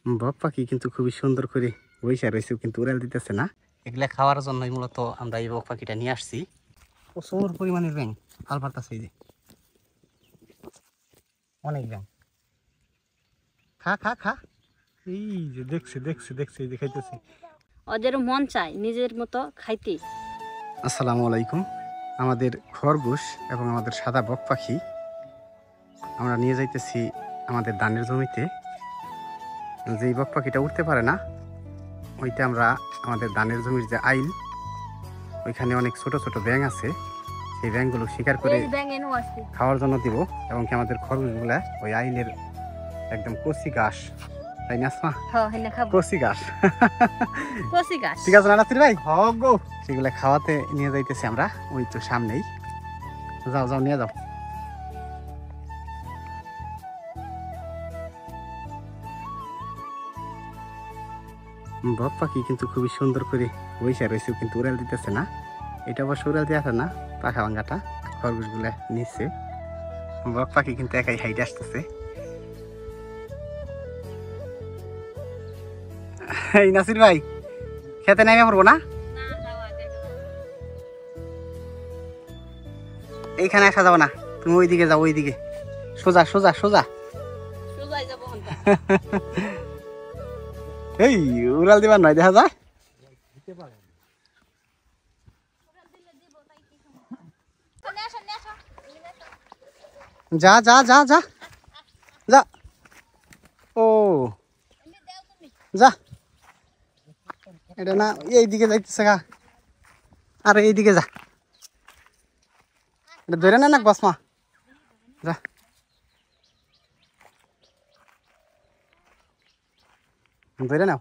বক পাখি কিন্তু খুবই সুন্দর করে বইসা রয়েছে, কিন্তু উড়াল দিতেছে না। এগুলা খাওয়ার জন্যই মূলত আমরা এই বক পাখিটা নিয়ে আসছি। প্রচুর পরিমাণের ব্যাঙ ফাল পারতাছে, এই যে অনেক ব্যাঙ। খা খা খা, এই যে দেখছে দেখছে দেখছে, এই যে খাইতেছে। ওদের মন চায় নিজের মতো খাইতে। আসসালামু আলাইকুম। আমাদের খরগোশ এবং আমাদের সাদা বক পাখি আমরা নিয়ে যাইতেছি আমাদের ধানের জমিতে। যেই বক পাখিটা উঠতে পারে না, ওইটা আমরা আমাদের ধানের জমির যে আইল, ওইখানে অনেক ছোট ছোট ব্যাঙ আছে, সেই ব্যাঙগুলো শিকার করে খাওয়ার জন্য দিব। এবং কি আমাদের খরগোশগুলা ওই আইলের একদম কচি ঘাস, তাই না আসমা? কচি ঘাস, ঠিক আছে না নাসির ভাই? সেগুলা খাওয়াতে নিয়ে যাইতেছি আমরা, ওই তো সামনেই। যাও যাও, নিয়ে যাও। বক পাখি কিন্তু খুবই সুন্দর করে বইসা রয়েছে, কিন্তু উড়াল দিতেছে না। এটা অবশ্য উড়াল দিয়ে আসে না, পাখা ভাঙ্গাটা খরগোশগুলা নিচ্ছে। বক পাখি কিন্তু একাই হাইটে আসতেছে। এই নাসির ভাই, খেতে নামে পড়বো না? এইখানে আসা যাবো না, তুমি ওইদিকে যাও, ওইদিকে সোজা সোজা সোজা। এই উড়াল দিবার নয়, দেখা যায়। যা যা যা যা যা, ও যা, এটা না এইদিকে যাইতেছে গা, আর এইদিকে যা, এটা ধরে না বসমা, যা। ধরে নাও।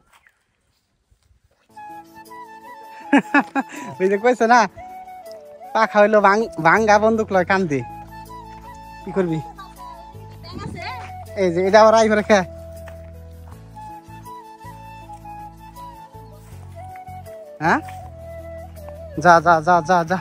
ওই যে কইছে না, পাখা হইলো ভাঙ্গা বন্দুক লয় কান্দে, কি করবি? এই যে এটা আবার আই করে খেয়ে, হ্যাঁ, যা যা যা যা যা।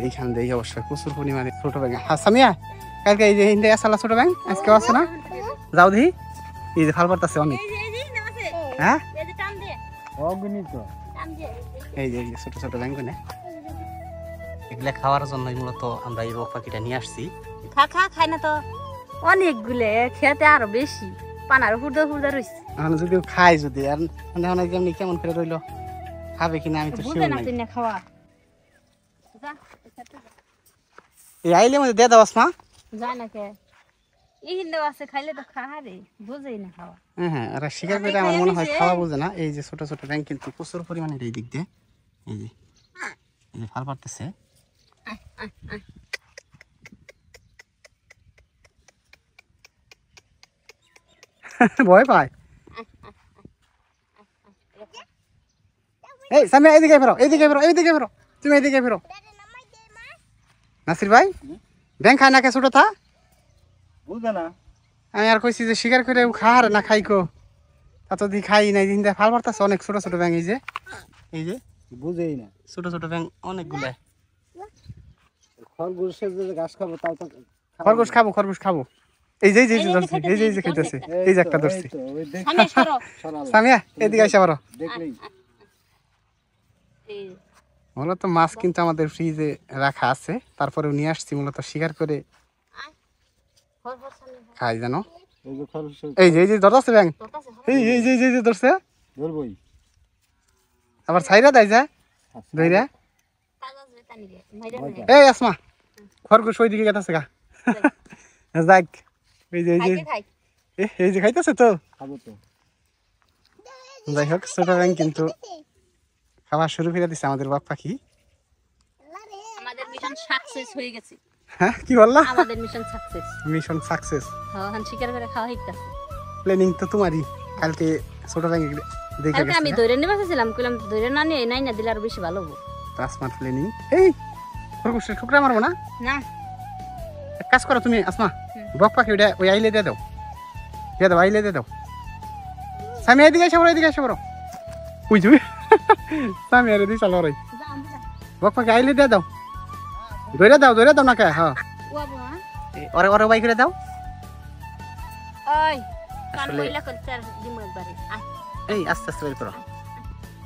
এইখান দিয়ে অবশ্যই প্রচুর পরিমাণে ছোট ব্যাঙ। সামিয়া, কালকে এই যে হিন্দে আসালা ছোট ব্যাঙ, আজকে আছে না? যাও দেখি, এই যে ফাল পারতাছে অনেক। হ্যাঁ, এই যে ছোট ছোট ব্যাঙ গুলো, এগুলা খাওয়ার জন্যই মূলত আমরা এই বক পাখিটা নিয়ে আসছি। খাই না তো অনেকগুলো, খেতে আরো বেশি পানার হুড়দা হুড়দা রইছে। যদি খাই, যদি আর যেমনি কেমন করে রইলো, খাবে কিনা আমি তো শিওর নাই। খাওয়া এই আইলে মধ্যে দিয়ে দাও আসমা। যায় না কে, এই হিন্দে আছে খাইলে তো খাওয়া রে, বুঝেই না খাওয়া। হ্যাঁ, আর শিকার করে আমার মনে হয় খাওয়া বুঝে না। এই যে ছোট ছোট ব্যাঙ কিন্তু প্রচুর পরিমাণে এই দিক দিয়ে, এই যে এই যে ফাল পারতেছে। ভয় পায়। এই সামিয়া, এইদিকে ফেরো, এইদিকে ফেরো, এইদিকে ফেরো, তুমি এইদিকে ফেরো। নাসির ভাই, ব্যাঙ খায় না কে ছোট থা? বুঝবে না। আমি আর কইছি যে শিকার করে খার না খাইকো, তা তো দি খাই নাই। দিন ফাল পারতাছে অনেক ছোট ছোট ব্যাঙ, এই যে বুঝেই না, ছোট ছোট ব্যাঙ অনেকগুলো। খরগোশের যে ঘাস খাবো, তাও তো খরগোশ খাবো, খরগোশ খাবো। এই যে এই যে ধরছে, এই যে খাইতেছে, এই যে একটা ধরছে। সামিয়া, এদিকে আইসা পারো। মূলত মাছ কিন্তু আমাদের ফ্রিজে রাখা আছে, তারপরেও নিয়ে আসছি মূলত শিকার করে খাই, জানো। এই যে এই যে ধরছে ব্যাঙ, এই এই যে এই যে ধরছে, আবার ছাইরা দেয় যায় ধইরা। এই আসমা, খরগোশ ওইদিকে গেছে গা, যাক। এই যে এই যে খাইতেছে তো, যাই হোক, ছোট ব্যাঙ কিন্তু খাওয়া শুরু করে দিচ্ছে আমাদের বক পাখি। আমাদের মিশন সাকসেস হয়ে গেছে। হ্যাঁ, কি বললা? আমাদের মিশন সাকসেস। মিশন সাকসেস, হ্যাঁ, এখন শিকার করে খাওয়া হইতাছে। প্ল্যানিং তো তোমারই। কালকে ছোট ব্যাঙ দেখে গেছে, আমি ধরে নিয়ে বসেছিলাম, কইলাম ধরে না নিয়ে নাই না দিলে আর বেশি ভালো হবে। আসমার প্ল্যানিং। এই খরগোশের ঠুকরা মারবো না? না, এক কাজ করো তুমি আসমা, বক পাখি ওইটা ওই আইলে দিয়ে দাও, আইলে দিয়ে দাও। সামিয়া, এদিকে এসে বড়, এদিকে এসে বড়। ওই যে সামি আরে দিশা লড়াই বক পাখি আইলে দিয়ে দাও ধরে দাও না কে হ্যাঁ ওরে ওরে বাই করে দাও ওই কান আসলে- কইলা করতে আর দিমু একবারে আয় এই আস্তে আস্তে বের করো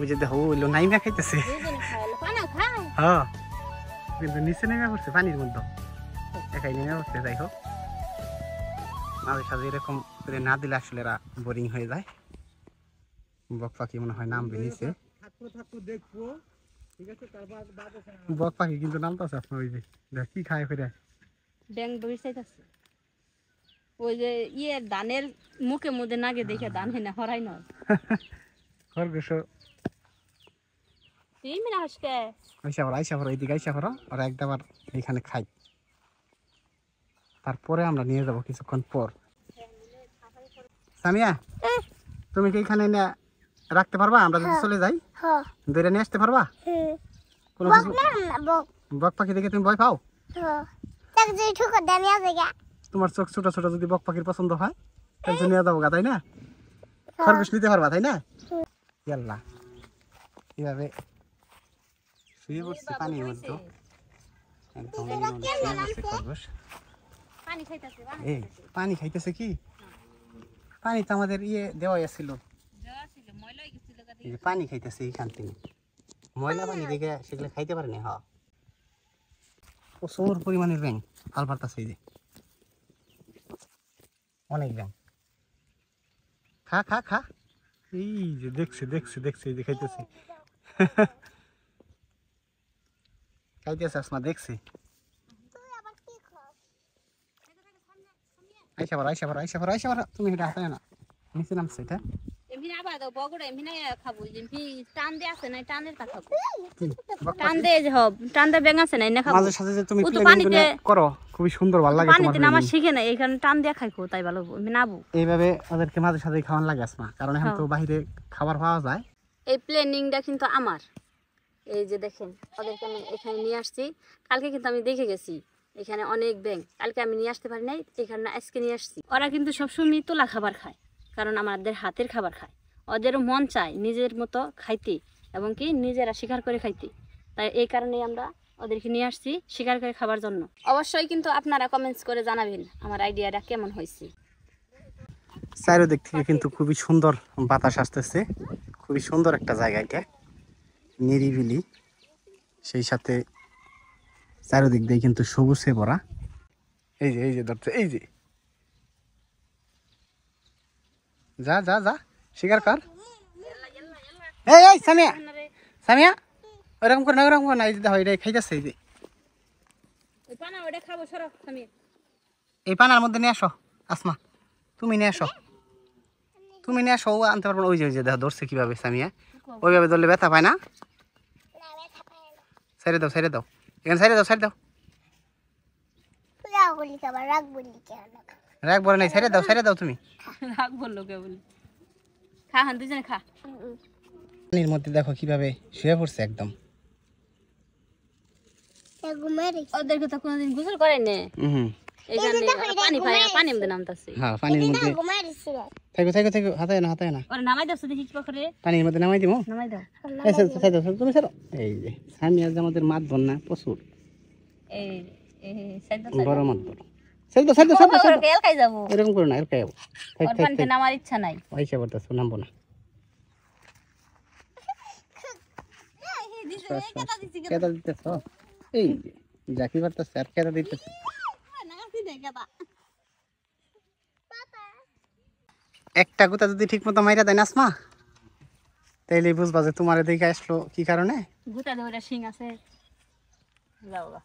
ওই যে দেখো ওইলো নাইমা খাইতেছে দুজনে খাইলো পানা খায় হ্যাঁ কিন্তু নিচে নেমে পড়ছে পানির মধ্যে একাই নেমে পড়ছে যাই হোক মাঝে সাঝে এরকম করে না দিলে আসলে এরা বোরিং হয়ে যায় বক পাখি মনে হয় নামবে নিচে বক পাখি কিন্তু নামতেছে আপনার ওই যে দেখ কি খায় ফিরে ব্যাং দই চাইতাছে ওই যে ধানের মুখে মধ্যে নাগে দেখে ধান হেনা হরাই না খরগোশ তুই মিনা হসকে আইসা পড়ো এইদিকে আইসা পড়ো ওরা একদম আর এইখানে খাই তারপরে আমরা নিয়ে যাব কিছুক্ষণ পর সামিয়া তুমি কি এখানে রাখতে পারবা আমরা যদি চলে যাই ধরে নিয়ে আসতে পারবা কোনো কিছু বক পাখি দেখে তুমি ভয় পাও তোমার চোখ ছোট ছোট যদি বক পাখির পছন্দ হয় তাহলে তো নিয়ে যাবো গা তাই না খরগোশ নিতে পারবা তাই না ইয়াল্লা এইভাবে শুয়ে পড়ছে পানির মধ্যে একদম শুয়ে পড়ছে খরগোশ পানি খাইতাছে এই পানি খাইতেছে কি পানি তো আমাদের দেওয়াই ছিল দেওয়া ছিল ময়লা হয়ে গেছিল এই যে পানি খাইতেছে এইখান থেকে ময়লা পানি দেখে সেগুলো খাইতে পারে না হ্যাঁ প্রচুর পরিমাণের ব্যাং ফাল পারতাছে এই যে অনেক ব্যাং খা খা খা এই যে দেখছে এই যে খাইতেছে খাইতেছে আসমা দেখছে আইসা পড়ো তুমি এটা হাতে না নিচে নামছে এটা এমনি আবার দাও বগড়া এমনি খাবো এমনি টান দিয়ে আছে না টানের তা খাবো বক টান দিয়ে যে হব টান দিয়ে ব্যাং আছে না না খাবো মাঝে সাথে যে তুমি ও তো প্লেনিং পানিতে- করো খুবই সুন্দর ভালো লাগে পানিতে তোমার নামা planning। শিখে না এখানে টান দিয়ে খাইকো তাই ভালো এমনি নাবো এইভাবে ওদেরকে মাঝে সাথে খাওয়ান লাগে আসমা কারণ এখন তো হ্যাঁ। বাইরে খাবার পাওয়া যায় এই প্ল্যানিংটা কিন্তু আমার এই যে দেখেন ওদেরকে আমি এখানে নিয়ে আসছি কালকে কিন্তু আমি দেখে গেছি এখানে অনেক ব্যাঙ কালকে আমি নিয়ে আসতে পারি নাই এখানে আজকে নিয়ে আসছি ওরা কিন্তু সবসময় তোলা খাবার খায় কারণ আমাদের হাতের খাবার খায় ওদেরও মন চায় নিজের মতো খাইতে এবং কি নিজেরা শিকার করে খাইতে তাই এই কারণে আমরা ওদেরকে নিয়ে আসছি শিকার করে খাবার জন্য অবশ্যই কিন্তু আপনারা কমেন্টস করে জানাবেন আমার আইডিয়াটা কেমন হয়েছে চারিদিক থেকে কিন্তু খুবই সুন্দর বাতাস আসতেছে খুবই সুন্দর একটা জায়গা এটা নিরিবিলি সেই সাথে চারিদিক দিয়ে কিন্তু সবুজে ভরা এই যে ধরছে এই যে যা যা যা শিকার কর এই সামিয়া ওরকম করে না এই যে দেখো এটা খাইতেছে এই যে খাবো সরো আমি এই পানার মধ্যে নিয়ে আসো আসমা তুমি নিয়ে আসো ও আনতে পারবো না ওই যে দেখো ধরছে কিভাবে সামিয়া ওইভাবে ধরলে ব্যথা পায় না সাইডে দাও এখানে সাইডে দাও রাখ বলে নাই সাইডে দাও তুমি রাগ বললো কে বলি খা হান দুজনে খা পানির মধ্যে দেখো কিভাবে শুয়ে পড়ছে একদম ওদেরকে তো কোনোদিন গোসল করে নে হুম এখানে ওরা পানি পায় পানি মধ্যে নামতাছে হ্যাঁ পানির মধ্যে থাকো হাতে না ওরা নামাই দাও দেখি কি করে পানির মধ্যে নামাই দিব নামাই দাও তুমি ছাড়ো এই যে সামিয়া যে আমাদের মাছ ধর না প্রচুর এই এই সাইড বড় মাছ ধর দাও কেল খাই যাবো এরকম করো না এর খাইবো ওর পানিতে নামার ইচ্ছা নাই পয়সা পড়তেছে নামবো না কেদা দিতেছ এই যে জাকি পারতেছে আর কেদা দিতেছে একটা গুতা যদি ঠিক মতো মাইরা দেয় না আসমা তাইলে বুঝবা যে তোমার দেখে আসলো কি কারণে গুতা ধরে শিং আছে যাও গা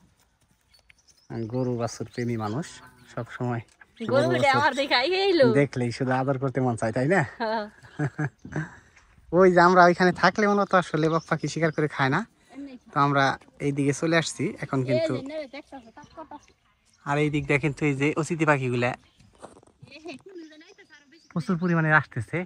গরু বাছুর প্রেমী মানুষ সব সময় গরু বেটে আমার দেখা এইলো দেখলেই শুধু আদর করতে মন চায় তাই না ওই যে আমরা ওইখানে থাকলে মনে তো আসলে বক পাখি শিকার করে খায় না তো আমরা এই দিকে চলে আসছি এখন কিন্তু আর এই দিকটা কিন্তু এই যে অতিথি পাখিগুলা প্রচুর পরিমাণে আসতেছে